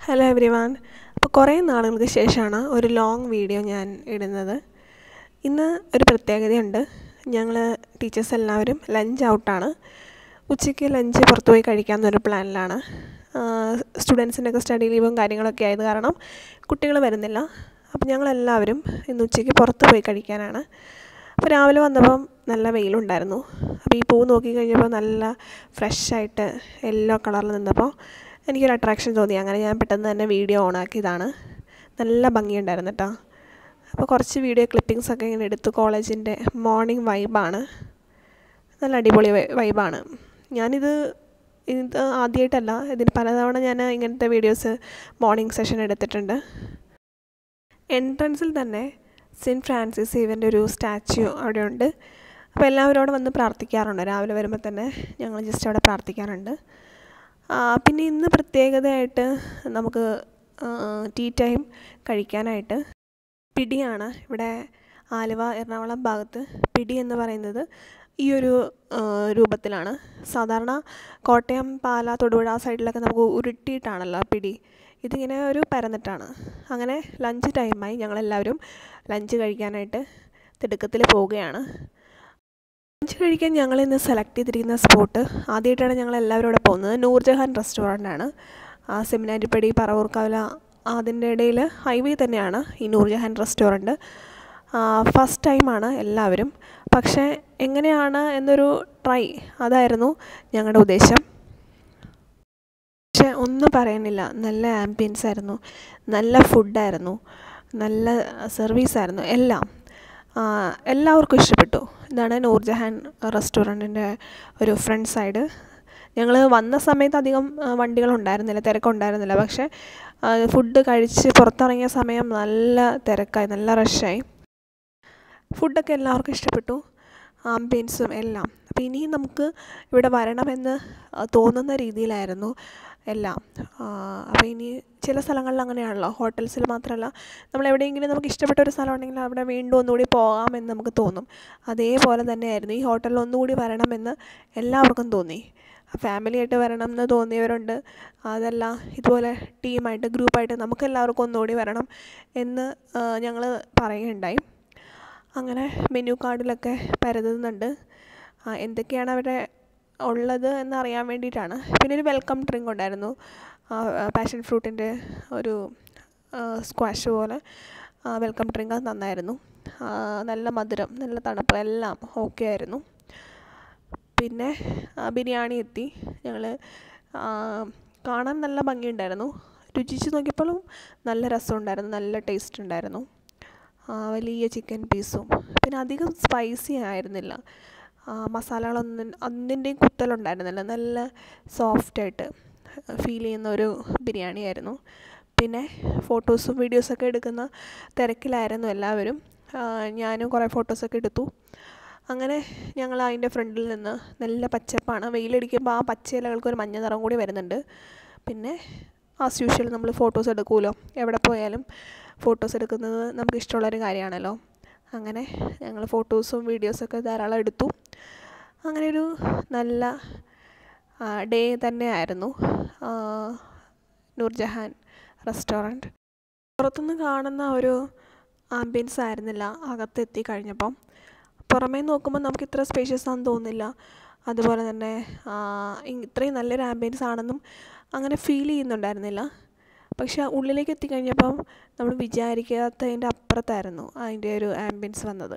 Hello everyone. അപ്പോൾ കുറേ നാളുകൾക്ക് ശേഷമാണ് ഒരു ലോങ് വീഡിയോ ഞാൻ ഇടുന്നത്. ഇന്ന് ഒരു പ്രത്യേകതയുണ്ട്. ഞങ്ങൾ ടീച്ചേഴ്സ് എല്ലാവരും ലഞ്ച് ഔട്ടാണ്. ഉച്ചയ്ക്ക് ലഞ്ച് പുറത്തു പോയി കഴിക്കാമെന്നൊരു പ്ലാനിലാണ്. സ്റ്റുഡൻസിൻ്റെയൊക്കെ സ്റ്റഡി ലീവും കാര്യങ്ങളൊക്കെ ആയത് കാരണം കുട്ടികൾ വരുന്നില്ല. അപ്പോൾ ഞങ്ങളെല്ലാവരും ഇന്ന് ഉച്ചയ്ക്ക് പുറത്ത് പോയി കഴിക്കാനാണ്. അപ്പോൾ രാവിലെ വന്നപ്പം നല്ല വെയിലുണ്ടായിരുന്നു. അപ്പോൾ ഈ പൂ നോക്കിക്കഴിഞ്ഞപ്പോൾ നല്ല ഫ്രഷായിട്ട് യെല്ലോ കളറിൽ നിന്നപ്പോൾ എനിക്കൊരു അട്രാക്ഷൻ തോന്നി. അങ്ങനെ ഞാൻ പെട്ടെന്ന് തന്നെ വീഡിയോ ഓണാക്കിയതാണ്. നല്ല ഭംഗിയുണ്ടായിരുന്നു കേട്ടോ. അപ്പോൾ കുറച്ച് വീഡിയോ ക്ലിപ്പിങ്സൊക്കെ ഇങ്ങനെ എടുത്തു. കോളേജിൻ്റെ മോർണിംഗ് വൈബാണ്, നല്ല അടിപൊളി വൈബാണ്. ഞാനിത് ആദ്യമായിട്ടല്ല, ഇതിന് പലതവണ ഞാൻ ഇങ്ങനത്തെ വീഡിയോസ് മോർണിംഗ് സെഷൻ എടുത്തിട്ടുണ്ട്. എൻട്രൻസിൽ തന്നെ സെൻറ്റ് ഫ്രാൻസിസ് സേവിയറിൻ്റെ ഒരു സ്റ്റാച്യു അവിടെ ഉണ്ട്. അപ്പോൾ എല്ലാവരും അവിടെ വന്ന് പ്രാർത്ഥിക്കാറുണ്ട്. രാവിലെ വരുമ്പോൾ തന്നെ ഞങ്ങൾ ജസ്റ്റ് അവിടെ പ്രാർത്ഥിക്കാറുണ്ട്. പിന്നെ ഇന്ന് പ്രത്യേകതയായിട്ട് നമുക്ക് ടീ ടൈം കഴിക്കാനായിട്ട് പിടിയാണ്. ഇവിടെ ആലുവ എറണാകുളം ഭാഗത്ത് പിടി എന്ന് പറയുന്നത് ഈ ഒരു രൂപത്തിലാണ്. സാധാരണ കോട്ടയം, പാല, തൊടുപുഴ ആ സൈഡിലൊക്കെ നമുക്ക് ഉരുട്ടിയിട്ടാണല്ലോ പിടി. ഇതിങ്ങനെ ഒരു പരന്നിട്ടാണ്. അങ്ങനെ ലഞ്ച് ടൈമായി. ഞങ്ങളെല്ലാവരും ലഞ്ച് കഴിക്കാനായിട്ട് തിടുക്കത്തിൽ പോവുകയാണ്. ലഞ്ച് കഴിക്കാൻ ഞങ്ങളിന്ന് സെലക്ട് ചെയ്തിരിക്കുന്ന സ്പോട്ട് ആദ്യമായിട്ടാണ് ഞങ്ങളെല്ലാവരും ഇവിടെ പോകുന്നത്. നൂർജഹാൻ റെസ്റ്റോറൻ്റാണ്. സെമിനാരിപ്പടി, പറവൂർക്കാവില അതിൻ്റെ ഇടയിൽ ഹൈവേ തന്നെയാണ് ഈ നൂർജഹാൻ റെസ്റ്റോറൻറ്റ്. ഫസ്റ്റ് ടൈമാണ് എല്ലാവരും. പക്ഷേ എങ്ങനെയാണ് എന്നൊരു ട്രൈ, അതായിരുന്നു ഞങ്ങളുടെ ഉദ്ദേശം. പക്ഷേ ഒന്നും പറയാനില്ല, നല്ല ആംബിയൻസ് ആയിരുന്നു, നല്ല ഫുഡായിരുന്നു, നല്ല സർവീസായിരുന്നു, എല്ലാവർക്കും ഇഷ്ടപ്പെട്ടു. ഇതാണ് നൂർജഹാൻ റെസ്റ്റോറൻറ്റിൻ്റെ ഒരു ഫ്രണ്ട് സൈഡ്. ഞങ്ങൾ വന്ന സമയത്ത് അധികം വണ്ടികളുണ്ടായിരുന്നില്ല, തിരക്കുണ്ടായിരുന്നില്ല. പക്ഷേ ഫുഡ് കഴിച്ച് പുറത്തിറങ്ങിയ സമയം നല്ല തിരക്കായി, നല്ല റഷായി. ഫുഡൊക്കെ എല്ലാവർക്കും ഇഷ്ടപ്പെട്ടു, ആംബിയൻസും എല്ലാം. അപ്പോൾ ഇനിയും നമുക്ക് ഇവിടെ വരണമെന്ന് തോന്നുന്ന രീതിയിലായിരുന്നു എല്ലാം. അപ്പോൾ ഇനി ചില സ്ഥലങ്ങളിൽ അങ്ങനെയാണല്ലോ, ഹോട്ടൽസിൽ മാത്രമല്ല, നമ്മൾ എവിടെയെങ്കിലും നമുക്ക് ഇഷ്ടപ്പെട്ട ഒരു സ്ഥലം ഉണ്ടെങ്കിൽ അവിടെ വീണ്ടും ഒന്നുകൂടി പോകാമെന്ന് നമുക്ക് തോന്നും. അതേപോലെ തന്നെയായിരുന്നു ഈ ഹോട്ടലിൽ ഒന്നുകൂടി വരണമെന്ന് എല്ലാവർക്കും തോന്നി. ഫാമിലിയായിട്ട് വരണം എന്ന് തോന്നിയവരുണ്ട്. അതല്ല, ഇതുപോലെ ടീമായിട്ട്, ഗ്രൂപ്പായിട്ട് നമുക്കെല്ലാവർക്കും ഒന്നുകൂടി വരണം എന്ന് ഞങ്ങൾ പറയുകയുണ്ടായി. അങ്ങനെ മെനു കാർഡിലൊക്കെ പരതുന്നുണ്ട് എന്തൊക്കെയാണ് അവിടെ ഉള്ളത് എന്നറിയാൻ വേണ്ടിയിട്ടാണ്. പിന്നെ ഒരു വെൽക്കം ഡ്രിങ്ക് ഉണ്ടായിരുന്നു, പാഷൻ ഫ്രൂട്ടിൻ്റെ ഒരു സ്ക്വാഷ് പോലെ വെൽക്കം ഡ്രിങ്ക്. അത് നന്നായിരുന്നു, നല്ല മധുരം, നല്ല തണുപ്പ്, എല്ലാം ഓക്കെ ആയിരുന്നു. പിന്നെ ബിരിയാണി എത്തി. ഞങ്ങൾ കാണാൻ നല്ല ഭംഗിയുണ്ടായിരുന്നു, രുചിച്ച് നോക്കിയപ്പോഴും നല്ല രസമുണ്ടായിരുന്നു, നല്ല ടേസ്റ്റ് ഉണ്ടായിരുന്നു. വലിയ ചിക്കൻ പീസും, പിന്നെ അധികം സ്പൈസി ആയിരുന്നില്ല. മസാലകളൊന്നും ഒന്നിൻ്റെയും കുത്തലുണ്ടായിരുന്നില്ല, നല്ല സോഫ്റ്റായിട്ട് ഫീൽ ചെയ്യുന്ന ഒരു ബിരിയാണി ആയിരുന്നു. പിന്നെ ഫോട്ടോസും വീഡിയോസൊക്കെ എടുക്കുന്ന തിരക്കിലായിരുന്നു എല്ലാവരും. ഞാനും കുറേ ഫോട്ടോസൊക്കെ എടുത്തു. അങ്ങനെ ഞങ്ങൾ അതിൻ്റെ ഫ്രണ്ടിൽ നിന്ന്, നല്ല പച്ചപ്പാണ്, വെയിലടിക്കുമ്പോൾ ആ പച്ച ഇലകൾക്ക് ഒരു മഞ്ഞ നിറം കൂടി വരുന്നുണ്ട്. പിന്നെ ആസ് യൂഷ്വൽ നമ്മൾ ഫോട്ടോസ് എടുക്കുമല്ലോ, എവിടെ പോയാലും ഫോട്ടോസ് എടുക്കുന്നത് നമുക്ക് ഇഷ്ടമുള്ളൊരു കാര്യമാണല്ലോ. അങ്ങനെ ഞങ്ങൾ ഫോട്ടോസും വീഡിയോസൊക്കെ ധാരാളം എടുത്തു. അങ്ങനെ ഒരു നല്ല ഡേ തന്നെയായിരുന്നു നൂർജഹാൻ റെസ്റ്റോറൻറ്റ്. പുറത്തുനിന്ന് കാണുന്ന ഒരു ആംബിയൻസ് ആയിരുന്നില്ല അകത്തെത്തി കഴിഞ്ഞപ്പം. പുറമേ നോക്കുമ്പോൾ നമുക്ക് ഇത്ര സ്പേഷ്യസ് ആണെന്ന് തോന്നുന്നില്ല. അതുപോലെ തന്നെ ഇത്രയും നല്ലൊരു ആംബിയൻസ് ആണെന്നും അങ്ങനെ ഫീൽ ചെയ്യുന്നുണ്ടായിരുന്നില്ല. പക്ഷേ ഉള്ളിലേക്ക് എത്തിക്കഴിഞ്ഞപ്പം നമ്മൾ വിചാരിക്കാത്തതിൻ്റെ അപ്പുറത്തായിരുന്നു അതിൻ്റെ ഒരു ആംബിയൻസ് വന്നത്.